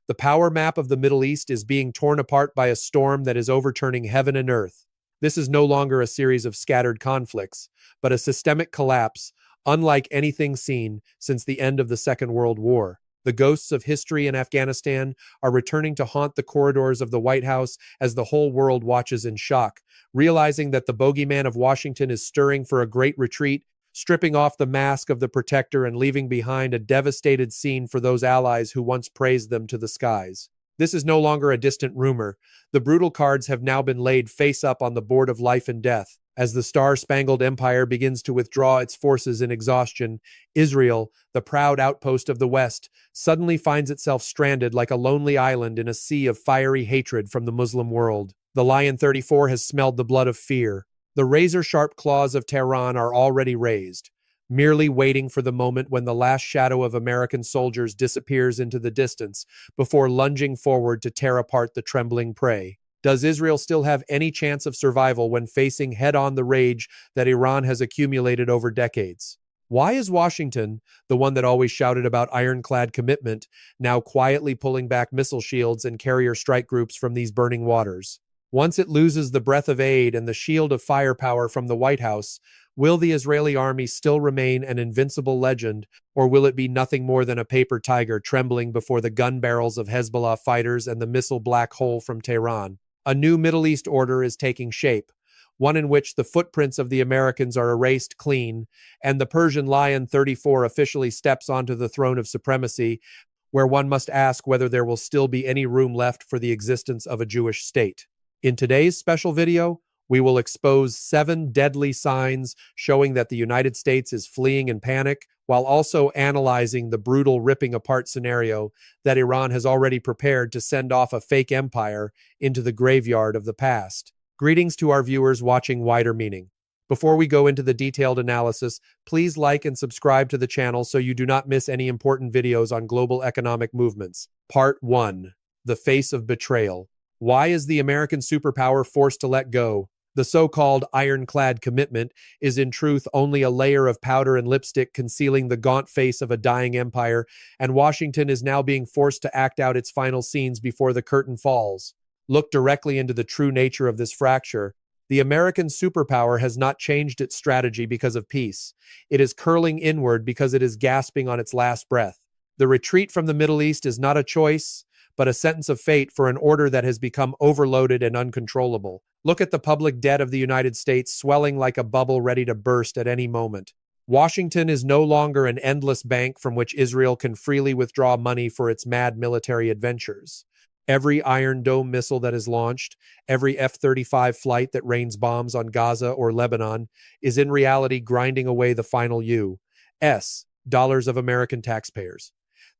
The power map of the Middle East is being torn apart by a storm that is overturning heaven and earth. This is no longer a series of scattered conflicts, but a systemic collapse, unlike anything seen since the end of the Second World War. The ghosts of history in Afghanistan are returning to haunt the corridors of the White House as the whole world watches in shock, realizing that the bogeyman of Washington is stirring for a great retreat, stripping off the mask of the protector and leaving behind a devastated scene for those allies who once praised them to the skies. This is no longer a distant rumor. The brutal cards have now been laid face up on the board of life and death. As the star-spangled empire begins to withdraw its forces in exhaustion, Israel, the proud outpost of the West, suddenly finds itself stranded like a lonely island in a sea of fiery hatred from the Muslim world. The Lion 34 has smelled the blood of fear. The razor-sharp claws of Tehran are already raised, merely waiting for the moment when the last shadow of American soldiers disappears into the distance before lunging forward to tear apart the trembling prey. Does Israel still have any chance of survival when facing head-on the rage that Iran has accumulated over decades? Why is Washington, the one that always shouted about ironclad commitment, now quietly pulling back missile shields and carrier strike groups from these burning waters? Once it loses the breath of aid and the shield of firepower from the White House, will the Israeli army still remain an invincible legend, or will it be nothing more than a paper tiger trembling before the gun barrels of Hezbollah fighters and the missile black hole from Tehran? A new Middle East order is taking shape, one in which the footprints of the Americans are erased clean, and the Persian Lion 34 officially steps onto the throne of supremacy, where one must ask whether there will still be any room left for the existence of a Jewish state. In today's special video, we will expose 7 deadly signs showing that the United States is fleeing in panic, while also analyzing the brutal ripping apart scenario that Iran has already prepared to send off a fake empire into the graveyard of the past. Greetings to our viewers watching Wider Meaning. Before we go into the detailed analysis, please like and subscribe to the channel so you do not miss any important videos on global economic movements. Part 1. The Face of Betrayal. Why is the American superpower forced to let go? The so-called ironclad commitment is in truth only a layer of powder and lipstick concealing the gaunt face of a dying empire, and Washington is now being forced to act out its final scenes before the curtain falls. Look directly into the true nature of this fracture. The American superpower has not changed its strategy because of peace. It is curling inward because it is gasping on its last breath. The retreat from the Middle East is not a choice, but a sentence of fate for an order that has become overloaded and uncontrollable. Look at the public debt of the United States swelling like a bubble ready to burst at any moment. Washington is no longer an endless bank from which Israel can freely withdraw money for its mad military adventures. Every Iron Dome missile that is launched, every F-35 flight that rains bombs on Gaza or Lebanon, is in reality grinding away the final U.S. dollars of American taxpayers.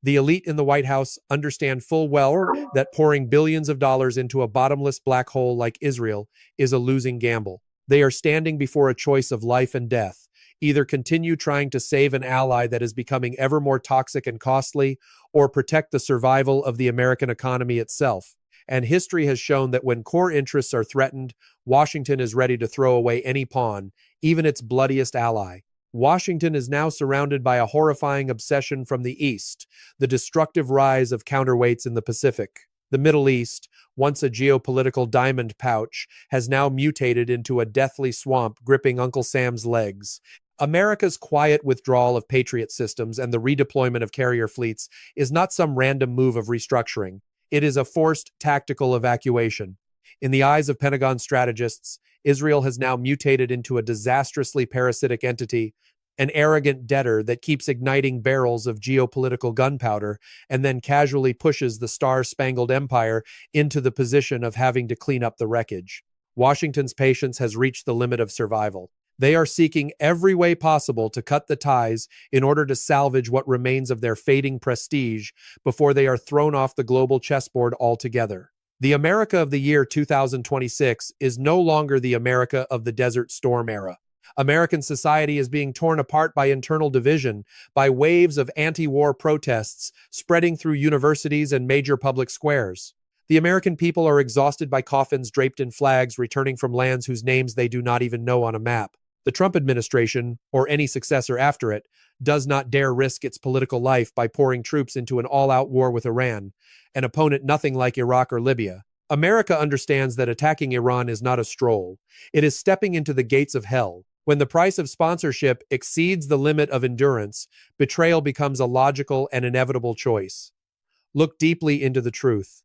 The elite in the White House understand full well that pouring billions of dollars into a bottomless black hole like Israel is a losing gamble. They are standing before a choice of life and death. Either continue trying to save an ally that is becoming ever more toxic and costly, or protect the survival of the American economy itself. And history has shown that when core interests are threatened, Washington is ready to throw away any pawn, even its bloodiest ally. Washington is now surrounded by a horrifying obsession from the East, the destructive rise of counterweights in the Pacific. The Middle East, once a geopolitical diamond pouch, has now mutated into a deathly swamp gripping Uncle Sam's legs. America's quiet withdrawal of Patriot systems and the redeployment of carrier fleets is not some random move of restructuring. It is a forced tactical evacuation. In the eyes of Pentagon strategists, Israel has now mutated into a disastrously parasitic entity, an arrogant debtor that keeps igniting barrels of geopolitical gunpowder and then casually pushes the star-spangled empire into the position of having to clean up the wreckage. Washington's patience has reached the limit of survival. They are seeking every way possible to cut the ties in order to salvage what remains of their fading prestige before they are thrown off the global chessboard altogether. The America of the year 2026 is no longer the America of the Desert Storm era. American society is being torn apart by internal division, by waves of anti-war protests spreading through universities and major public squares. The American people are exhausted by coffins draped in flags returning from lands whose names they do not even know on a map. The Trump administration, or any successor after it, does not dare risk its political life by pouring troops into an all-out war with Iran, an opponent nothing like Iraq or Libya. America understands that attacking Iran is not a stroll. It is stepping into the gates of hell. When the price of sponsorship exceeds the limit of endurance, betrayal becomes a logical and inevitable choice. Look deeply into the truth.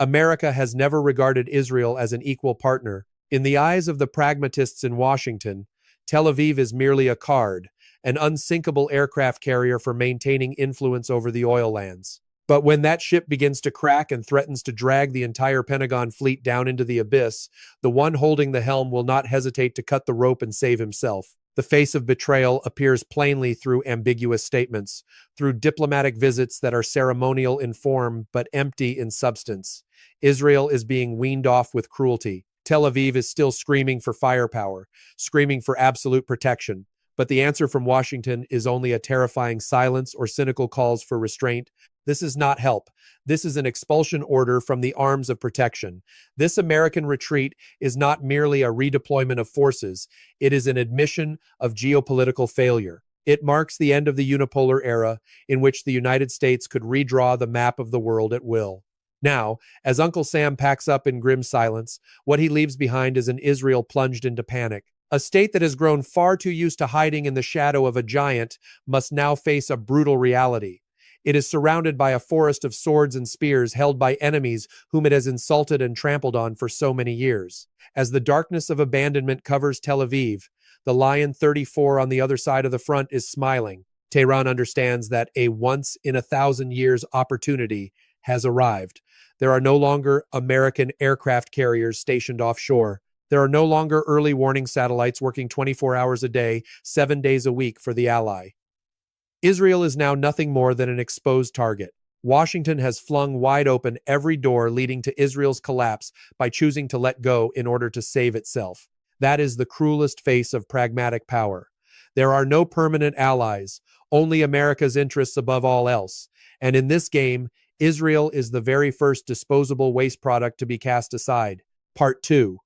America has never regarded Israel as an equal partner. In the eyes of the pragmatists in Washington, Tel Aviv is merely a card, an unsinkable aircraft carrier for maintaining influence over the oil lands. But when that ship begins to crack and threatens to drag the entire Pentagon fleet down into the abyss, the one holding the helm will not hesitate to cut the rope and save himself. The face of betrayal appears plainly through ambiguous statements, through diplomatic visits that are ceremonial in form but empty in substance. Israel is being weaned off with cruelty. Tel Aviv is still screaming for firepower, screaming for absolute protection. But the answer from Washington is only a terrifying silence or cynical calls for restraint. This is not help. This is an expulsion order from the arms of protection. This American retreat is not merely a redeployment of forces. It is an admission of geopolitical failure. It marks the end of the unipolar era in which the United States could redraw the map of the world at will. Now, as Uncle Sam packs up in grim silence, what he leaves behind is an Israel plunged into panic. A state that has grown far too used to hiding in the shadow of a giant must now face a brutal reality. It is surrounded by a forest of swords and spears held by enemies whom it has insulted and trampled on for so many years. As the darkness of abandonment covers Tel Aviv, the Lion 34 on the other side of the front is smiling. Tehran understands that a once-in-a-thousand-years opportunity has arrived. There are no longer American aircraft carriers stationed offshore. There are no longer early warning satellites working 24 hours a day, 7 days a week for the ally. Israel is now nothing more than an exposed target. Washington has flung wide open every door leading to Israel's collapse by choosing to let go in order to save itself. That is the cruelest face of pragmatic power. There are no permanent allies, only America's interests above all else. And in this game, Israel is the very first disposable waste product to be cast aside. Part 2.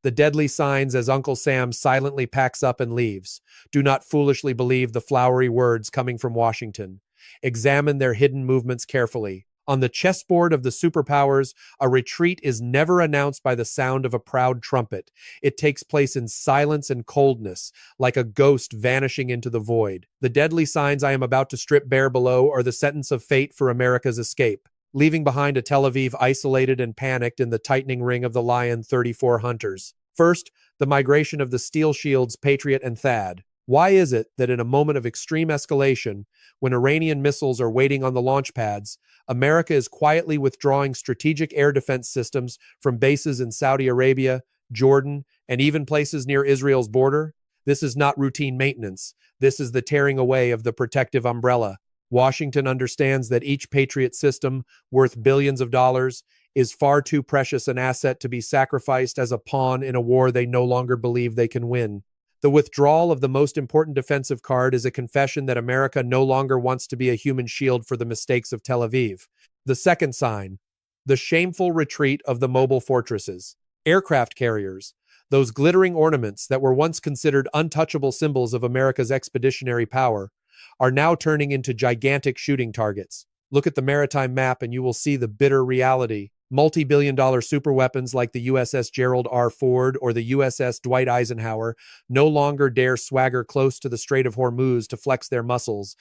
The deadly signs as Uncle Sam silently packs up and leaves. Do not foolishly believe the flowery words coming from Washington. Examine their hidden movements carefully. On the chessboard of the superpowers, a retreat is never announced by the sound of a proud trumpet. It takes place in silence and coldness, like a ghost vanishing into the void. The deadly signs I am about to strip bare below are the sentence of fate for America's escape, leaving behind a Tel Aviv isolated and panicked in the tightening ring of the Lion 34 hunters. First, the migration of the Steel Shields Patriot and THAAD. Why is it that in a moment of extreme escalation, when Iranian missiles are waiting on the launch pads, America is quietly withdrawing strategic air defense systems from bases in Saudi Arabia, Jordan, and even places near Israel's border? This is not routine maintenance. This is the tearing away of the protective umbrella. Washington understands that each Patriot system, worth billions of dollars, is far too precious an asset to be sacrificed as a pawn in a war they no longer believe they can win. The withdrawal of the most important defensive card is a confession that America no longer wants to be a human shield for the mistakes of Tel Aviv. The second sign, the shameful retreat of the mobile fortresses. Aircraft carriers, those glittering ornaments that were once considered untouchable symbols of America's expeditionary power, are now turning into gigantic shooting targets. Look at the maritime map and you will see the bitter reality. Multi-billion-dollar superweapons like the USS Gerald R. Ford or the USS Dwight Eisenhower no longer dare swagger close to the Strait of Hormuz to flex their muscles.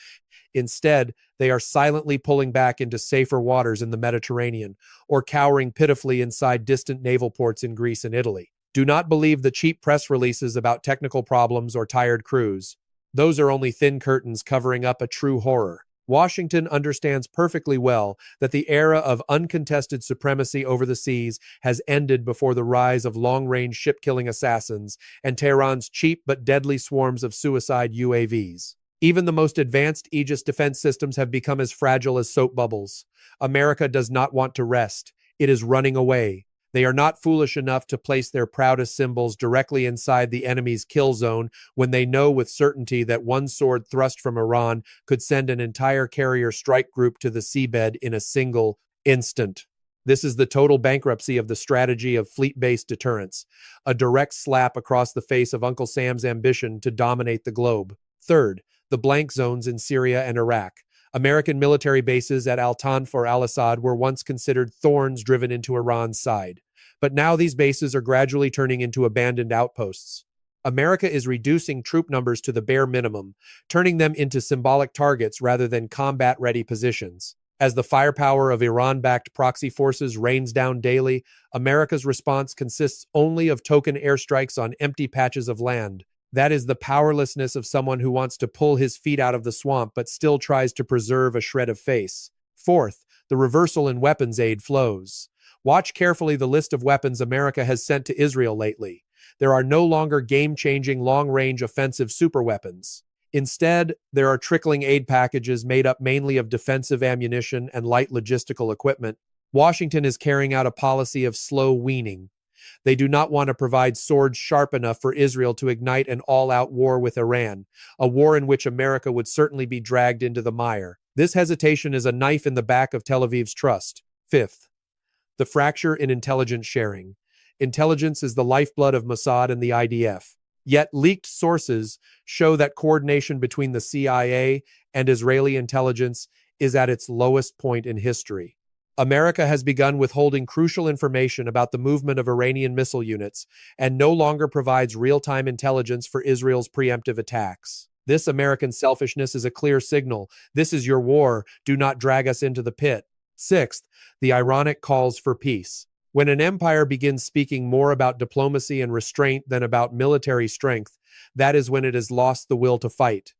Instead, they are silently pulling back into safer waters in the Mediterranean or cowering pitifully inside distant naval ports in Greece and Italy. Do not believe the cheap press releases about technical problems or tired crews. Those are only thin curtains covering up a true horror. Washington understands perfectly well that the era of uncontested supremacy over the seas has ended before the rise of long-range ship-killing assassins and Tehran's cheap but deadly swarms of suicide UAVs. Even the most advanced Aegis defense systems have become as fragile as soap bubbles. America does not want to rest. It is running away. They are not foolish enough to place their proudest symbols directly inside the enemy's kill zone when they know with certainty that one sword thrust from Iran could send an entire carrier strike group to the seabed in a single instant. This is the total bankruptcy of the strategy of fleet-based deterrence, a direct slap across the face of Uncle Sam's ambition to dominate the globe. Third, the blank zones in Syria and Iraq. American military bases at Al-Tanf or Al-Assad were once considered thorns driven into Iran's side. But now these bases are gradually turning into abandoned outposts. America is reducing troop numbers to the bare minimum, turning them into symbolic targets rather than combat-ready positions. As the firepower of Iran-backed proxy forces rains down daily, America's response consists only of token airstrikes on empty patches of land. That is the powerlessness of someone who wants to pull his feet out of the swamp but still tries to preserve a shred of face. Fourth, the reversal in weapons aid flows. Watch carefully the list of weapons America has sent to Israel lately. There are no longer game-changing long-range offensive superweapons. Instead, there are trickling aid packages made up mainly of defensive ammunition and light logistical equipment. Washington is carrying out a policy of slow weaning. They do not want to provide swords sharp enough for Israel to ignite an all-out war with Iran, a war in which America would certainly be dragged into the mire. This hesitation is a knife in the back of Tel Aviv's trust. Fifth, the fracture in intelligence sharing. Intelligence is the lifeblood of Mossad and the IDF. Yet leaked sources show that coordination between the CIA and Israeli intelligence is at its lowest point in history. America has begun withholding crucial information about the movement of Iranian missile units and no longer provides real-time intelligence for Israel's preemptive attacks. This American selfishness is a clear signal. This is your war. Do not drag us into the pit. Sixth, the ironic calls for peace. When an empire begins speaking more about diplomacy and restraint than about military strength, that is when it has lost the will to fight.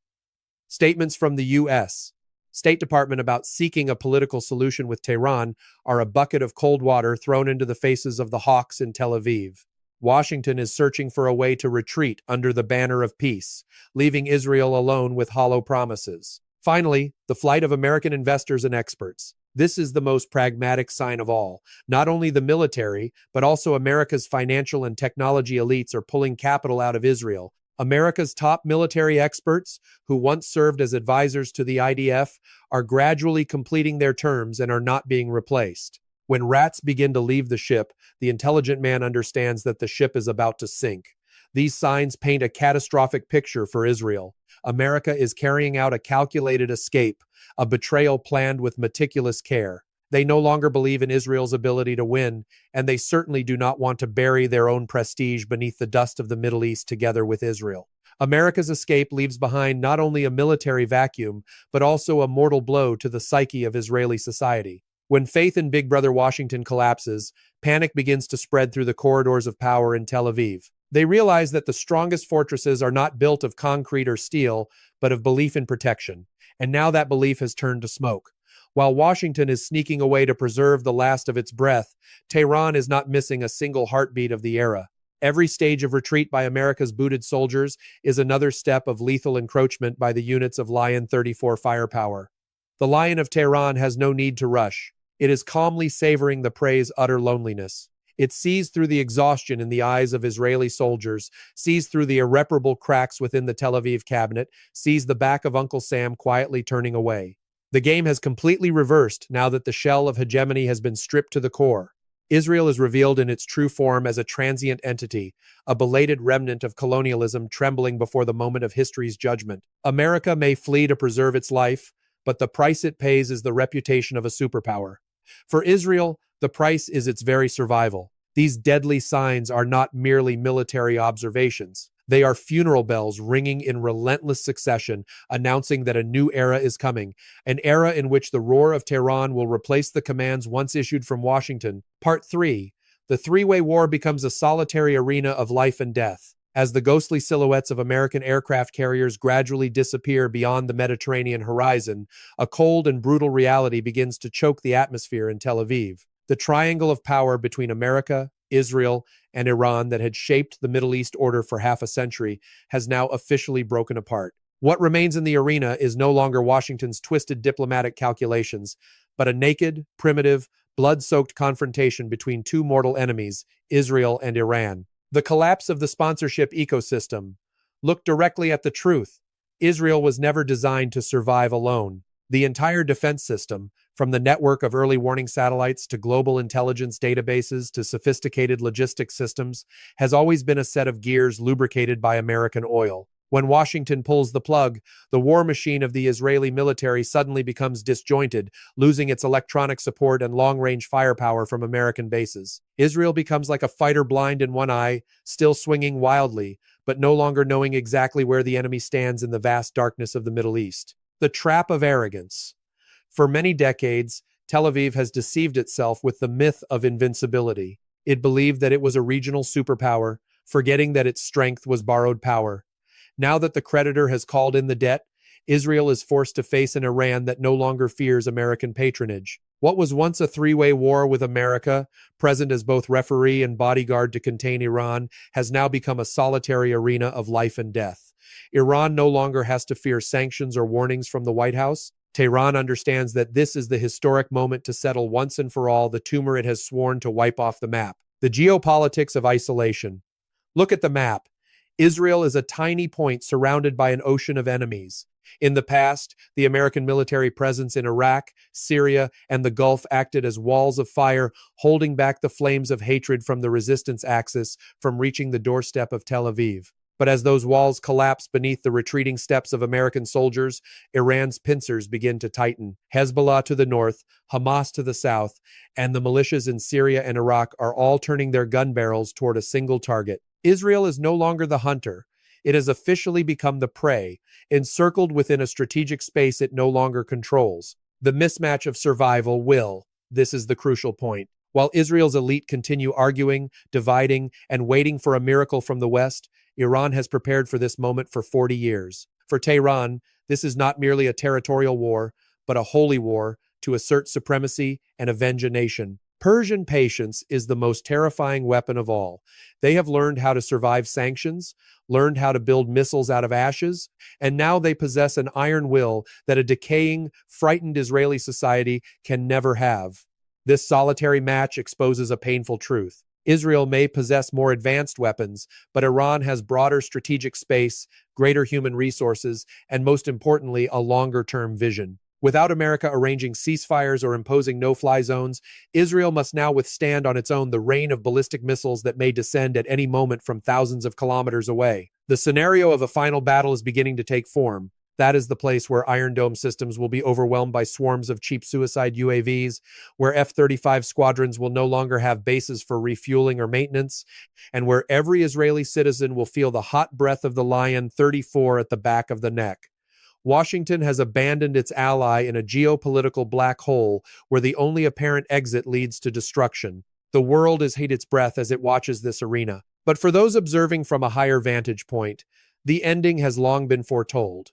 Statements from the U.S. State Department about seeking a political solution with Tehran are a bucket of cold water thrown into the faces of the hawks in Tel Aviv. Washington is searching for a way to retreat under the banner of peace, leaving Israel alone with hollow promises. Finally, the flight of American investors and experts. This is the most pragmatic sign of all. Not only the military, but also America's financial and technology elites are pulling capital out of Israel. America's top military experts, who once served as advisors to the IDF, are gradually completing their terms and are not being replaced. When rats begin to leave the ship, the intelligent man understands that the ship is about to sink. These signs paint a catastrophic picture for Israel. America is carrying out a calculated escape, a betrayal planned with meticulous care. They no longer believe in Israel's ability to win, and they certainly do not want to bury their own prestige beneath the dust of the Middle East together with Israel. America's escape leaves behind not only a military vacuum, but also a mortal blow to the psyche of Israeli society. When faith in Big Brother Washington collapses, panic begins to spread through the corridors of power in Tel Aviv. They realize that the strongest fortresses are not built of concrete or steel, but of belief in protection. And now that belief has turned to smoke. While Washington is sneaking away to preserve the last of its breath, Tehran is not missing a single heartbeat of the era. Every stage of retreat by America's booted soldiers is another step of lethal encroachment by the units of Lion 34 firepower. The Lion of Tehran has no need to rush. It is calmly savoring the prey's utter loneliness. It sees through the exhaustion in the eyes of Israeli soldiers, sees through the irreparable cracks within the Tel Aviv cabinet, sees the back of Uncle Sam quietly turning away. The game has completely reversed now that the shell of hegemony has been stripped to the core. Israel is revealed in its true form as a transient entity, a belated remnant of colonialism trembling before the moment of history's judgment. America may flee to preserve its life, but the price it pays is the reputation of a superpower. For Israel, the price is its very survival. These deadly signs are not merely military observations. They are funeral bells ringing in relentless succession, announcing that a new era is coming, an era in which the roar of Tehran will replace the commands once issued from Washington. Part 3. The three-way war becomes a solitary arena of life and death. As the ghostly silhouettes of American aircraft carriers gradually disappear beyond the Mediterranean horizon, a cold and brutal reality begins to choke the atmosphere in Tel Aviv. The triangle of power between America, Israel, and Iran that had shaped the Middle East order for half a century has now officially broken apart. What remains in the arena is no longer Washington's twisted diplomatic calculations, but a naked, primitive, blood-soaked confrontation between two mortal enemies, Israel and Iran. The collapse of the sponsorship ecosystem. Look directly at the truth. Israel was never designed to survive alone. The entire defense system, from the network of early warning satellites to global intelligence databases to sophisticated logistics systems, has always been a set of gears lubricated by American oil. When Washington pulls the plug, the war machine of the Israeli military suddenly becomes disjointed, losing its electronic support and long-range firepower from American bases. Israel becomes like a fighter blind in one eye, still swinging wildly, but no longer knowing exactly where the enemy stands in the vast darkness of the Middle East. The trap of arrogance. For many decades, Tel Aviv has deceived itself with the myth of invincibility. It believed that it was a regional superpower, forgetting that its strength was borrowed power. Now that the creditor has called in the debt, Israel is forced to face an Iran that no longer fears American patronage. What was once a three-way war with America, present as both referee and bodyguard to contain Iran, has now become a solitary arena of life and death. Iran no longer has to fear sanctions or warnings from the White House. Tehran understands that this is the historic moment to settle once and for all the tumor it has sworn to wipe off the map. The geopolitics of isolation. Look at the map. Israel is a tiny point surrounded by an ocean of enemies. In the past, the American military presence in Iraq, Syria, and the Gulf acted as walls of fire, holding back the flames of hatred from the resistance axis from reaching the doorstep of Tel Aviv. But as those walls collapse beneath the retreating steps of American soldiers, Iran's pincers begin to tighten. Hezbollah to the north, Hamas to the south, and the militias in Syria and Iraq are all turning their gun barrels toward a single target. Israel is no longer the hunter. It has officially become the prey, encircled within a strategic space it no longer controls. The mismatch of survival will. This is the crucial point. While Israel's elite continue arguing, dividing, and waiting for a miracle from the West, Iran has prepared for this moment for 40 years. For Tehran, this is not merely a territorial war, but a holy war to assert supremacy and avenge a nation. Persian patience is the most terrifying weapon of all. They have learned how to survive sanctions, learned how to build missiles out of ashes, and now they possess an iron will that a decaying, frightened Israeli society can never have. This solitary match exposes a painful truth. Israel may possess more advanced weapons, but Iran has broader strategic space, greater human resources, and most importantly, a longer-term vision. Without America arranging ceasefires or imposing no-fly zones, Israel must now withstand on its own the rain of ballistic missiles that may descend at any moment from thousands of kilometers away. The scenario of a final battle is beginning to take form. That is the place where Iron Dome systems will be overwhelmed by swarms of cheap suicide UAVs, where F-35 squadrons will no longer have bases for refueling or maintenance, and where every Israeli citizen will feel the hot breath of the Lion 34 at the back of the neck. Washington has abandoned its ally in a geopolitical black hole where the only apparent exit leads to destruction. The world has held its breath as it watches this arena. But for those observing from a higher vantage point, the ending has long been foretold.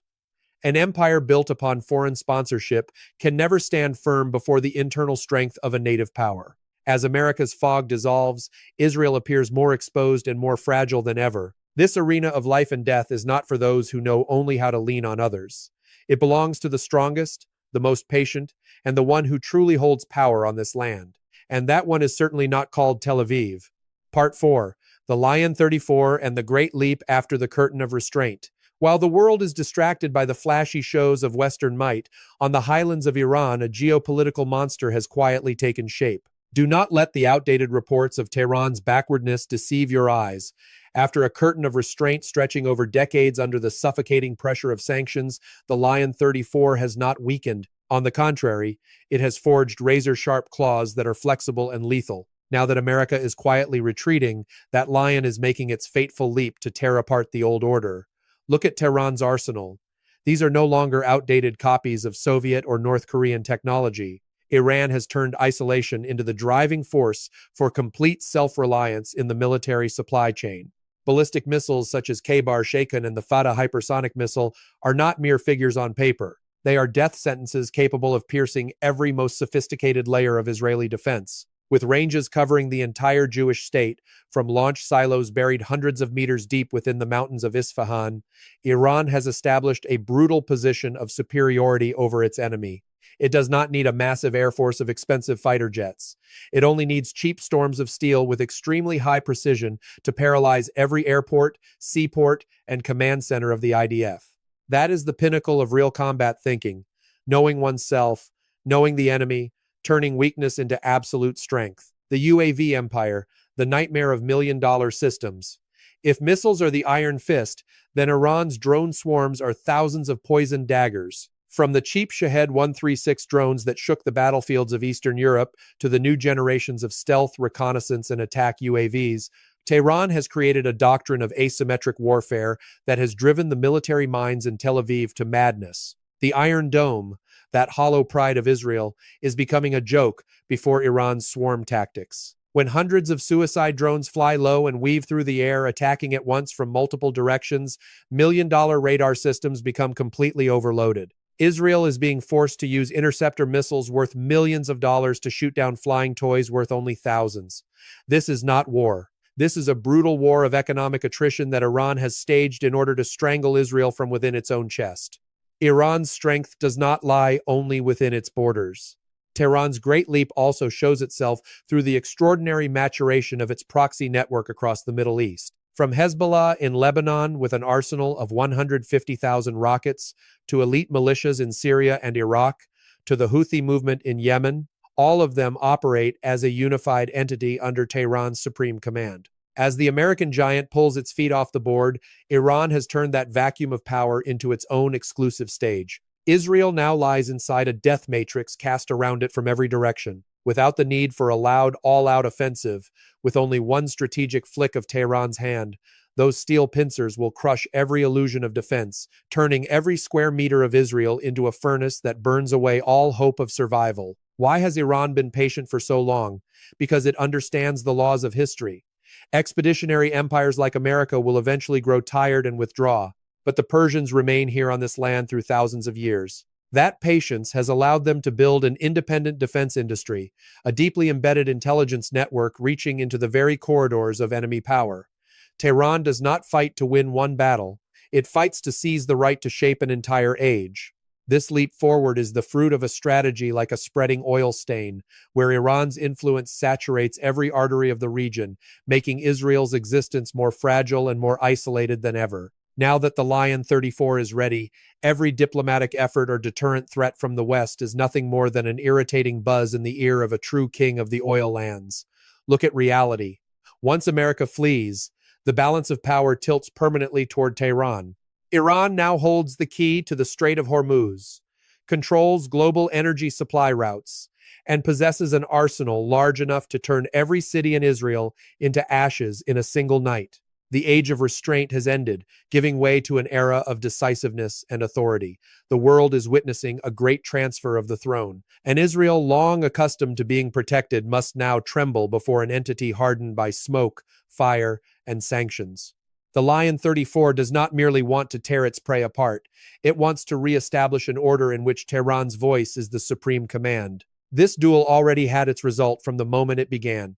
An empire built upon foreign sponsorship can never stand firm before the internal strength of a native power. As America's fog dissolves, Israel appears more exposed and more fragile than ever. This arena of life and death is not for those who know only how to lean on others. It belongs to the strongest, the most patient, and the one who truly holds power on this land. And that one is certainly not called Tel Aviv. Part 4. The Lion 34 and the Great Leap After the Curtain of Restraint. While the world is distracted by the flashy shows of Western might, on the highlands of Iran, a geopolitical monster has quietly taken shape. Do not let the outdated reports of Tehran's backwardness deceive your eyes. After a curtain of restraint stretching over decades under the suffocating pressure of sanctions, the Lion 34 has not weakened. On the contrary, it has forged razor-sharp claws that are flexible and lethal. Now that America is quietly retreating, that lion is making its fateful leap to tear apart the old order. Look at Tehran's arsenal. These are no longer outdated copies of Soviet or North Korean technology. Iran has turned isolation into the driving force for complete self-reliance in the military supply chain. Ballistic missiles such as K-Bar-Shaken and the Fatah hypersonic missile are not mere figures on paper. They are death sentences capable of piercing every most sophisticated layer of Israeli defense. With ranges covering the entire Jewish state, from launch silos buried hundreds of meters deep within the mountains of Isfahan, Iran has established a brutal position of superiority over its enemy. It does not need a massive air force of expensive fighter jets. It only needs cheap storms of steel with extremely high precision to paralyze every airport, seaport, and command center of the IDF. That is the pinnacle of real combat thinking. knowing oneself, knowing the enemy, turning weakness into absolute strength. The UAV empire, the nightmare of million-dollar systems. If missiles are the iron fist, then Iran's drone swarms are thousands of poisoned daggers. From the cheap Shahed 136 drones that shook the battlefields of Eastern Europe to the new generations of stealth, reconnaissance, and attack UAVs, Tehran has created a doctrine of asymmetric warfare that has driven the military minds in Tel Aviv to madness. The Iron Dome, that hollow pride of Israel, is becoming a joke before Iran's swarm tactics. When hundreds of suicide drones fly low and weave through the air, attacking at once from multiple directions, million-dollar radar systems become completely overloaded. Israel is being forced to use interceptor missiles worth millions of dollars to shoot down flying toys worth only thousands. This is not war. This is a brutal war of economic attrition that Iran has staged in order to strangle Israel from within its own chest. Iran's strength does not lie only within its borders. Tehran's Great Leap also shows itself through the extraordinary maturation of its proxy network across the Middle East. From Hezbollah in Lebanon with an arsenal of 150,000 rockets, to elite militias in Syria and Iraq, to the Houthi movement in Yemen, all of them operate as a unified entity under Tehran's supreme command. As the American giant pulls its feet off the board, Iran has turned that vacuum of power into its own exclusive stage. Israel now lies inside a death matrix cast around it from every direction. Without the need for a loud, all-out offensive, with only one strategic flick of Tehran's hand, those steel pincers will crush every illusion of defense, turning every square meter of Israel into a furnace that burns away all hope of survival. Why has Iran been patient for so long? Because it understands the laws of history. Expeditionary empires like America will eventually grow tired and withdraw, but the Persians remain here on this land through thousands of years. That patience has allowed them to build an independent defense industry, a deeply embedded intelligence network reaching into the very corridors of enemy power. Tehran does not fight to win one battle. It fights to seize the right to shape an entire age. This leap forward is the fruit of a strategy like a spreading oil stain, where Iran's influence saturates every artery of the region, making Israel's existence more fragile and more isolated than ever. Now that the Lion 34 is ready, every diplomatic effort or deterrent threat from the West is nothing more than an irritating buzz in the ear of a true king of the oil lands. Look at reality. Once America flees, the balance of power tilts permanently toward Tehran. Iran now holds the key to the Strait of Hormuz, controls global energy supply routes, and possesses an arsenal large enough to turn every city in Israel into ashes in a single night. The age of restraint has ended, giving way to an era of decisiveness and authority. The world is witnessing a great transfer of the throne, and Israel, long accustomed to being protected, must now tremble before an entity hardened by smoke, fire, and sanctions. The Lion 34 does not merely want to tear its prey apart. It wants to re-establish an order in which Tehran's voice is the supreme command. This duel already had its result from the moment it began.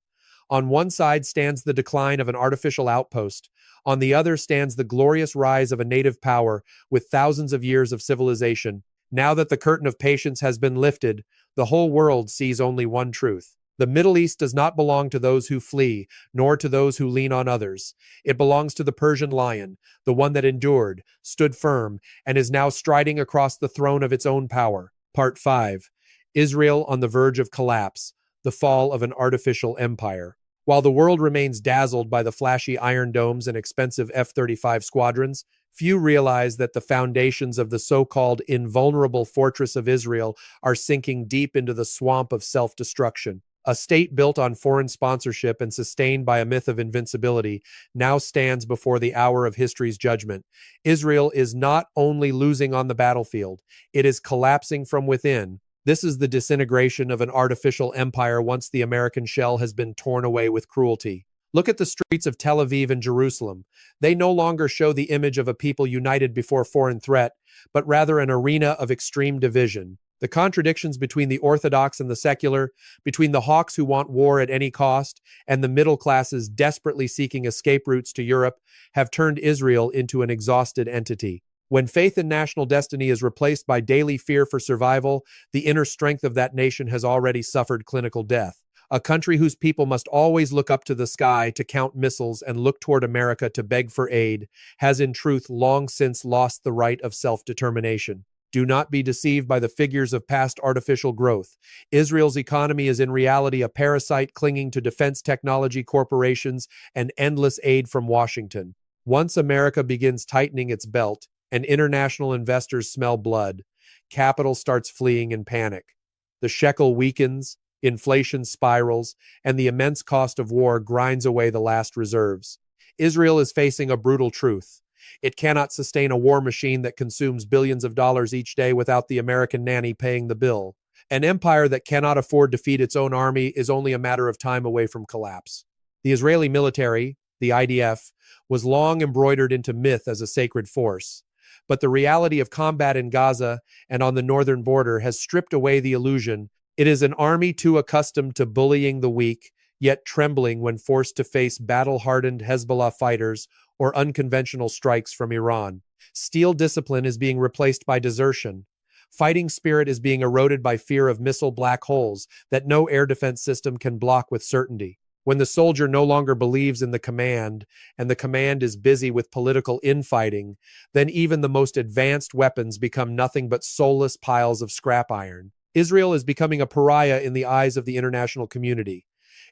On one side stands the decline of an artificial outpost. On the other stands the glorious rise of a native power with thousands of years of civilization. Now that the curtain of patience has been lifted, the whole world sees only one truth. The Middle East does not belong to those who flee, nor to those who lean on others. It belongs to the Persian lion, the one that endured, stood firm, and is now striding across the throne of its own power. Part 5. Israel on the verge of collapse. The fall of an artificial empire. While the world remains dazzled by the flashy Iron Domes and expensive F-35 squadrons, few realize that the foundations of the so-called invulnerable fortress of Israel are sinking deep into the swamp of self-destruction. A state built on foreign sponsorship and sustained by a myth of invincibility now stands before the hour of history's judgment. Israel is not only losing on the battlefield, it is collapsing from within. This is the disintegration of an artificial empire once the American shell has been torn away with cruelty. Look at the streets of Tel Aviv and Jerusalem. They no longer show the image of a people united before foreign threat, but rather an arena of extreme division. The contradictions between the orthodox and the secular, between the hawks who want war at any cost and the middle classes desperately seeking escape routes to Europe, have turned Israel into an exhausted entity. When faith in national destiny is replaced by daily fear for survival, the inner strength of that nation has already suffered clinical death. A country whose people must always look up to the sky to count missiles and look toward America to beg for aid has in truth long since lost the right of self-determination. Do not be deceived by the figures of past artificial growth. Israel's economy is in reality a parasite clinging to defense technology corporations and endless aid from Washington. Once America begins tightening its belt and international investors smell blood, capital starts fleeing in panic. The shekel weakens, inflation spirals, and the immense cost of war grinds away the last reserves. Israel is facing a brutal truth. It cannot sustain a war machine that consumes billions of dollars each day without the American nanny paying the bill. An empire that cannot afford to feed its own army is only a matter of time away from collapse. The Israeli military, the IDF, was long embroidered into myth as a sacred force. But the reality of combat in Gaza and on the northern border has stripped away the illusion. It is an army too accustomed to bullying the weak, yet trembling when forced to face battle-hardened Hezbollah fighters or unconventional strikes from Iran. Steel discipline is being replaced by desertion. Fighting spirit is being eroded by fear of missile black holes that no air defense system can block with certainty. When the soldier no longer believes in the command, and the command is busy with political infighting, then even the most advanced weapons become nothing but soulless piles of scrap iron. Israel is becoming a pariah in the eyes of the international community.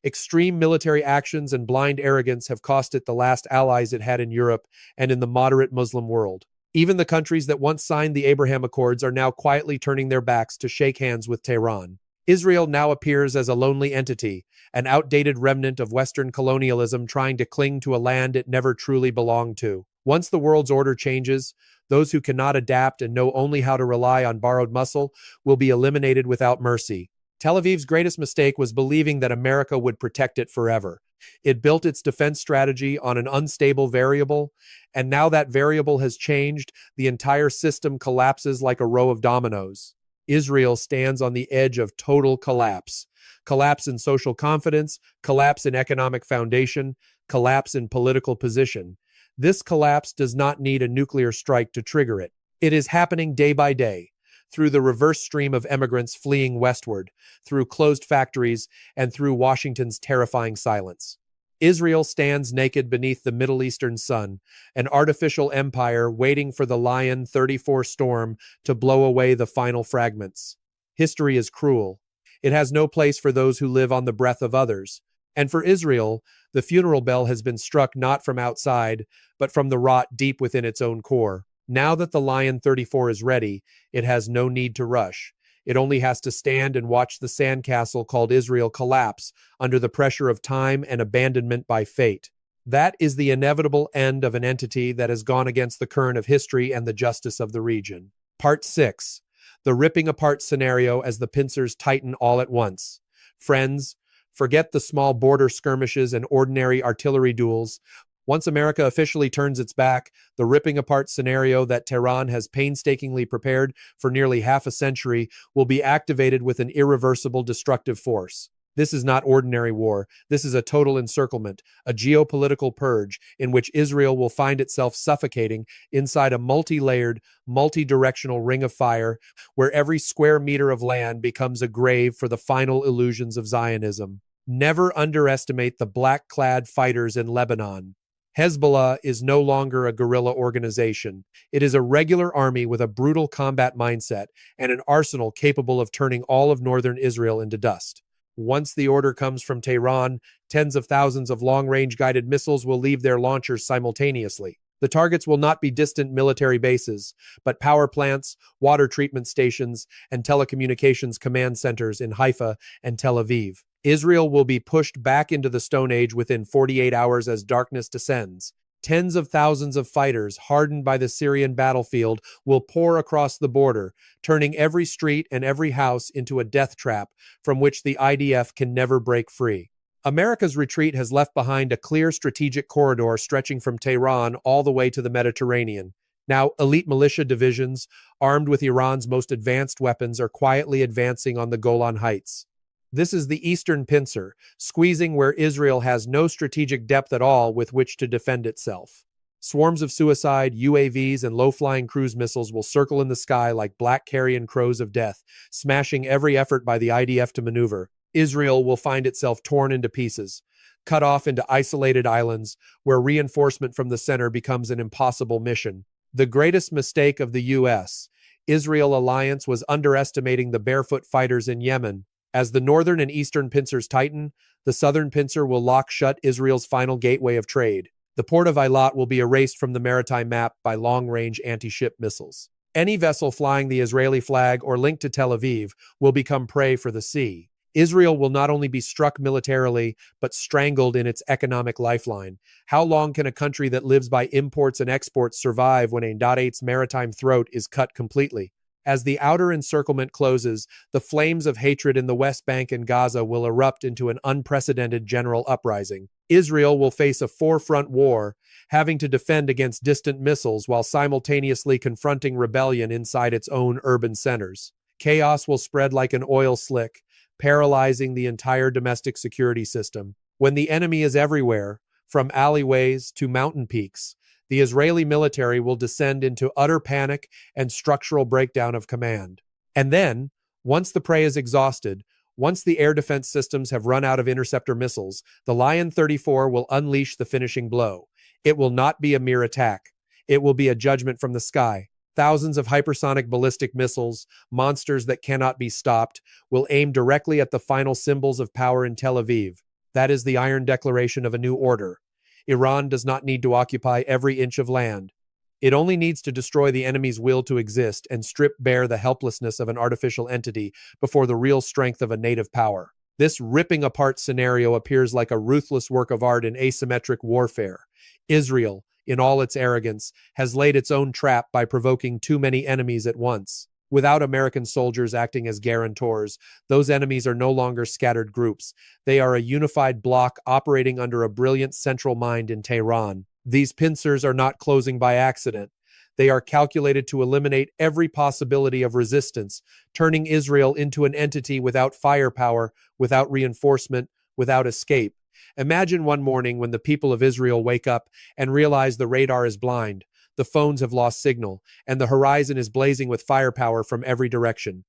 Extreme military actions and blind arrogance have cost it the last allies it had in Europe and in the moderate Muslim world. Even the countries that once signed the Abraham Accords are now quietly turning their backs to shake hands with Tehran. Israel now appears as a lonely entity, an outdated remnant of Western colonialism trying to cling to a land it never truly belonged to. Once the world's order changes, those who cannot adapt and know only how to rely on borrowed muscle will be eliminated without mercy. Tel Aviv's greatest mistake was believing that America would protect it forever. It built its defense strategy on an unstable variable, and now that variable has changed, the entire system collapses like a row of dominoes. Israel stands on the edge of total collapse. Collapse in social confidence, collapse in economic foundation, collapse in political position. This collapse does not need a nuclear strike to trigger it. It is happening day by day, through the reverse stream of immigrants fleeing westward, through closed factories, and through Washington's terrifying silence. Israel stands naked beneath the Middle Eastern sun, an artificial empire waiting for the Lion 34 storm to blow away the final fragments. History is cruel. It has no place for those who live on the breath of others. And for Israel, the funeral bell has been struck not from outside, but from the rot deep within its own core. Now that the Lion 34 is ready, it has no need to rush. It only has to stand and watch the sandcastle called Israel collapse under the pressure of time and abandonment by fate. That is the inevitable end of an entity that has gone against the current of history and the justice of the region. Part 6. The ripping apart scenario as the pincers tighten all at once. Friends, forget the small border skirmishes and ordinary artillery duels. Once America officially turns its back, the ripping apart scenario that Tehran has painstakingly prepared for nearly half a century will be activated with an irreversible destructive force. This is not ordinary war. This is a total encirclement, a geopolitical purge in which Israel will find itself suffocating inside a multi-layered, multi-directional ring of fire where every square meter of land becomes a grave for the final illusions of Zionism. Never underestimate the black-clad fighters in Lebanon. Hezbollah is no longer a guerrilla organization. It is a regular army with a brutal combat mindset and an arsenal capable of turning all of northern Israel into dust. Once the order comes from Tehran, tens of thousands of long-range guided missiles will leave their launchers simultaneously. The targets will not be distant military bases, but power plants, water treatment stations, and telecommunications command centers in Haifa and Tel Aviv. Israel will be pushed back into the Stone Age within 48 hours as darkness descends. Tens of thousands of fighters, hardened by the Syrian battlefield, will pour across the border, turning every street and every house into a death trap from which the IDF can never break free. America's retreat has left behind a clear strategic corridor stretching from Tehran all the way to the Mediterranean. Now, elite militia divisions, armed with Iran's most advanced weapons, are quietly advancing on the Golan Heights. This is the eastern pincer, squeezing where Israel has no strategic depth at all with which to defend itself. Swarms of suicide, UAVs, and low-flying cruise missiles will circle in the sky like black carrion crows of death, smashing every effort by the IDF to maneuver. Israel will find itself torn into pieces, cut off into isolated islands where reinforcement from the center becomes an impossible mission. The greatest mistake of the U.S. Israel alliance was underestimating the barefoot fighters in Yemen. As the northern and eastern pincers tighten, the southern pincer will lock shut Israel's final gateway of trade. The port of Eilat will be erased from the maritime map by long-range anti-ship missiles. Any vessel flying the Israeli flag or linked to Tel Aviv will become prey for the sea. Israel will not only be struck militarily, but strangled in its economic lifeline. How long can a country that lives by imports and exports survive when a .8's maritime throat is cut completely? As the outer encirclement closes, the flames of hatred in the West Bank and Gaza will erupt into an unprecedented general uprising. Israel will face a four-front war, having to defend against distant missiles while simultaneously confronting rebellion inside its own urban centers. Chaos will spread like an oil slick, paralyzing the entire domestic security system. When the enemy is everywhere, from alleyways to mountain peaks, the Israeli military will descend into utter panic and structural breakdown of command. And then, once the prey is exhausted, once the air defense systems have run out of interceptor missiles, the Lion 34 will unleash the finishing blow. It will not be a mere attack. It will be a judgment from the sky. Thousands of hypersonic ballistic missiles, monsters that cannot be stopped, will aim directly at the final symbols of power in Tel Aviv. That is the iron declaration of a new order. Iran does not need to occupy every inch of land. It only needs to destroy the enemy's will to exist and strip bare the helplessness of an artificial entity before the real strength of a native power. This ripping apart scenario appears like a ruthless work of art in asymmetric warfare. Israel, in all its arrogance, has laid its own trap by provoking too many enemies at once. Without American soldiers acting as guarantors, those enemies are no longer scattered groups. They are a unified bloc operating under a brilliant central mind in Tehran. These pincers are not closing by accident. They are calculated to eliminate every possibility of resistance, turning Israel into an entity without firepower, without reinforcement, without escape. Imagine one morning when the people of Israel wake up and realize the radar is blind, the phones have lost signal, and the horizon is blazing with firepower from every direction.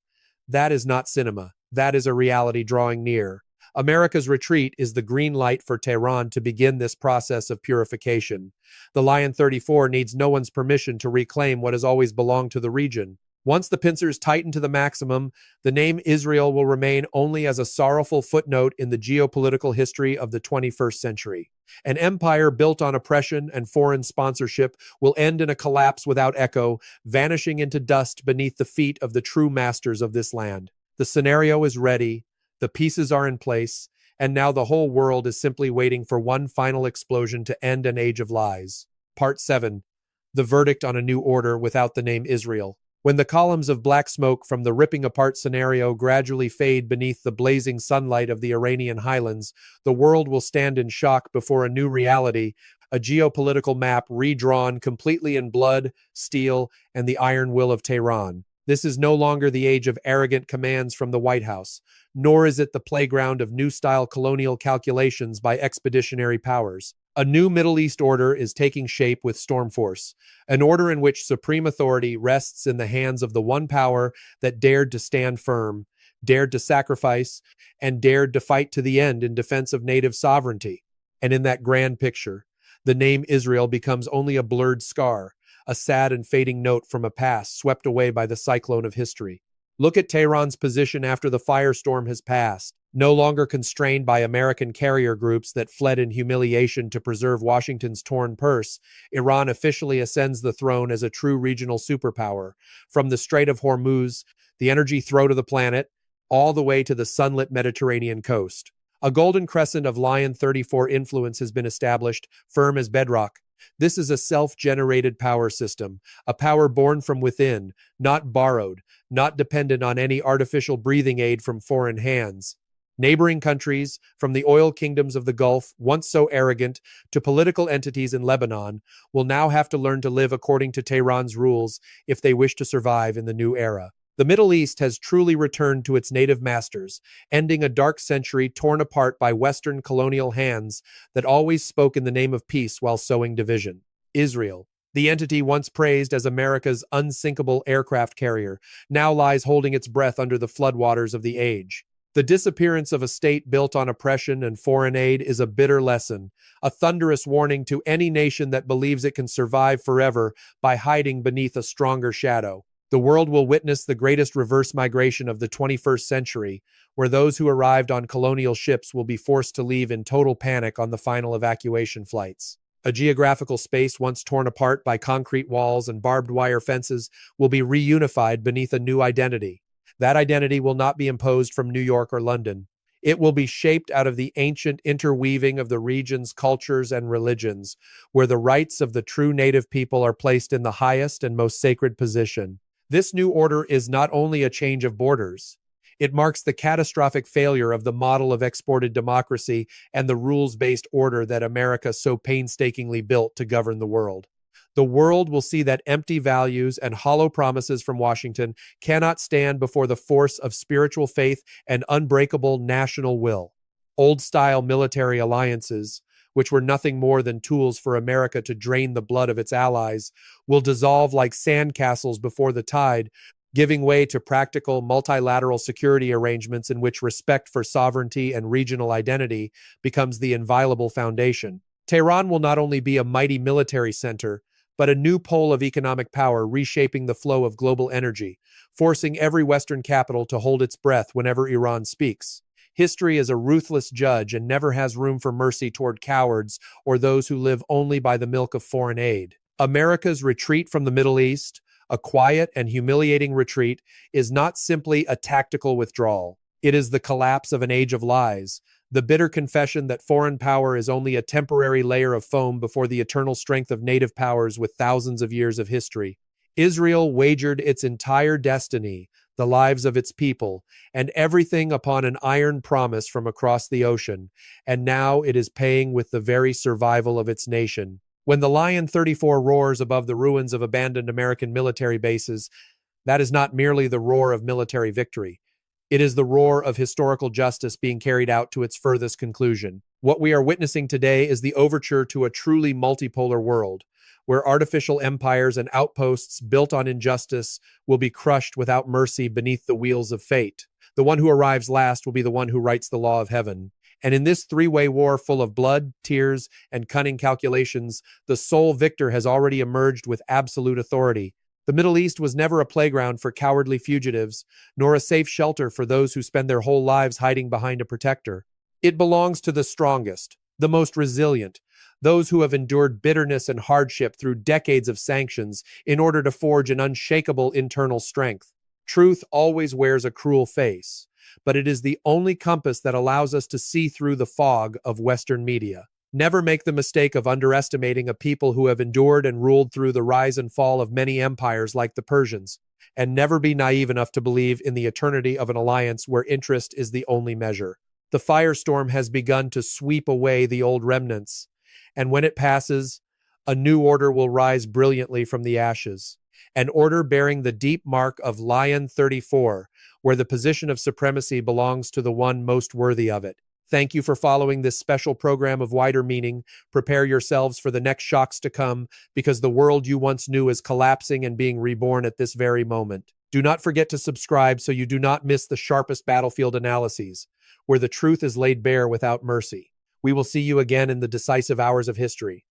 That is not cinema. That is a reality drawing near. America's retreat is the green light for Tehran to begin this process of purification. The Lion 34 needs no one's permission to reclaim what has always belonged to the region. Once the pincers tighten to the maximum, the name Israel will remain only as a sorrowful footnote in the geopolitical history of the 21st century. An empire built on oppression and foreign sponsorship will end in a collapse without echo, vanishing into dust beneath the feet of the true masters of this land. The scenario is ready, the pieces are in place, and now the whole world is simply waiting for one final explosion to end an age of lies. Part 7. The verdict on a new order without the name Israel. When the columns of black smoke from the ripping apart scenario gradually fade beneath the blazing sunlight of the Iranian highlands, the world will stand in shock before a new reality, a geopolitical map redrawn completely in blood, steel, and the iron will of Tehran. This is no longer the age of arrogant commands from the White House, nor is it the playground of new-style colonial calculations by expeditionary powers. A new Middle East order is taking shape with storm force, an order in which supreme authority rests in the hands of the one power that dared to stand firm, dared to sacrifice, and dared to fight to the end in defense of native sovereignty. And in that grand picture, the name Israel becomes only a blurred scar, a sad and fading note from a past swept away by the cyclone of history. Look at Tehran's position after the firestorm has passed. No longer constrained by American carrier groups that fled in humiliation to preserve Washington's torn purse, Iran officially ascends the throne as a true regional superpower, from the Strait of Hormuz, the energy throat of the planet, all the way to the sunlit Mediterranean coast. A golden crescent of Lion 34 influence has been established, firm as bedrock. This is a self-generated power system, a power born from within, not borrowed, not dependent on any artificial breathing aid from foreign hands. Neighboring countries, from the oil kingdoms of the Gulf, once so arrogant, to political entities in Lebanon, will now have to learn to live according to Tehran's rules if they wish to survive in the new era. The Middle East has truly returned to its native masters, ending a dark century torn apart by Western colonial hands that always spoke in the name of peace while sowing division. Israel, the entity once praised as America's unsinkable aircraft carrier, now lies holding its breath under the floodwaters of the age. The disappearance of a state built on oppression and foreign aid is a bitter lesson, a thunderous warning to any nation that believes it can survive forever by hiding beneath a stronger shadow. The world will witness the greatest reverse migration of the 21st century, where those who arrived on colonial ships will be forced to leave in total panic on the final evacuation flights. A geographical space once torn apart by concrete walls and barbed wire fences will be reunified beneath a new identity. That identity will not be imposed from New York or London. It will be shaped out of the ancient interweaving of the region's cultures and religions, where the rights of the true native people are placed in the highest and most sacred position. This new order is not only a change of borders, it marks the catastrophic failure of the model of exported democracy and the rules-based order that America so painstakingly built to govern the world. The world will see that empty values and hollow promises from Washington cannot stand before the force of spiritual faith and unbreakable national will. Old-style military alliances, which were nothing more than tools for America to drain the blood of its allies, will dissolve like sandcastles before the tide, giving way to practical multilateral security arrangements in which respect for sovereignty and regional identity becomes the inviolable foundation. Tehran will not only be a mighty military center, but a new pole of economic power reshaping the flow of global energy, forcing every Western capital to hold its breath whenever Iran speaks. History is a ruthless judge and never has room for mercy toward cowards or those who live only by the milk of foreign aid. America's retreat from the Middle East, a quiet and humiliating retreat, is not simply a tactical withdrawal. It is the collapse of an age of lies, the bitter confession that foreign power is only a temporary layer of foam before the eternal strength of native powers with thousands of years of history. Israel wagered its entire destiny, the lives of its people, and everything upon an iron promise from across the ocean, and now it is paying with the very survival of its nation. When the Lion 34 roars above the ruins of abandoned American military bases, that is not merely the roar of military victory. It is the roar of historical justice being carried out to its furthest conclusion. What we are witnessing today is the overture to a truly multipolar world, where artificial empires and outposts built on injustice will be crushed without mercy beneath the wheels of fate. The one who arrives last will be the one who writes the law of heaven. And in this three-way war full of blood, tears, and cunning calculations, the sole victor has already emerged with absolute authority. The Middle East was never a playground for cowardly fugitives, nor a safe shelter for those who spend their whole lives hiding behind a protector. It belongs to the strongest, the most resilient, those who have endured bitterness and hardship through decades of sanctions in order to forge an unshakable internal strength. Truth always wears a cruel face, but it is the only compass that allows us to see through the fog of Western media. Never make the mistake of underestimating a people who have endured and ruled through the rise and fall of many empires like the Persians, and never be naive enough to believe in the eternity of an alliance where interest is the only measure. The firestorm has begun to sweep away the old remnants, and when it passes, a new order will rise brilliantly from the ashes. An order bearing the deep mark of Lion 34, where the position of supremacy belongs to the one most worthy of it. Thank you for following this special program of wider meaning. Prepare yourselves for the next shocks to come, because the world you once knew is collapsing and being reborn at this very moment. Do not forget to subscribe so you do not miss the sharpest battlefield analyses, where the truth is laid bare without mercy. We will see you again in the decisive hours of history.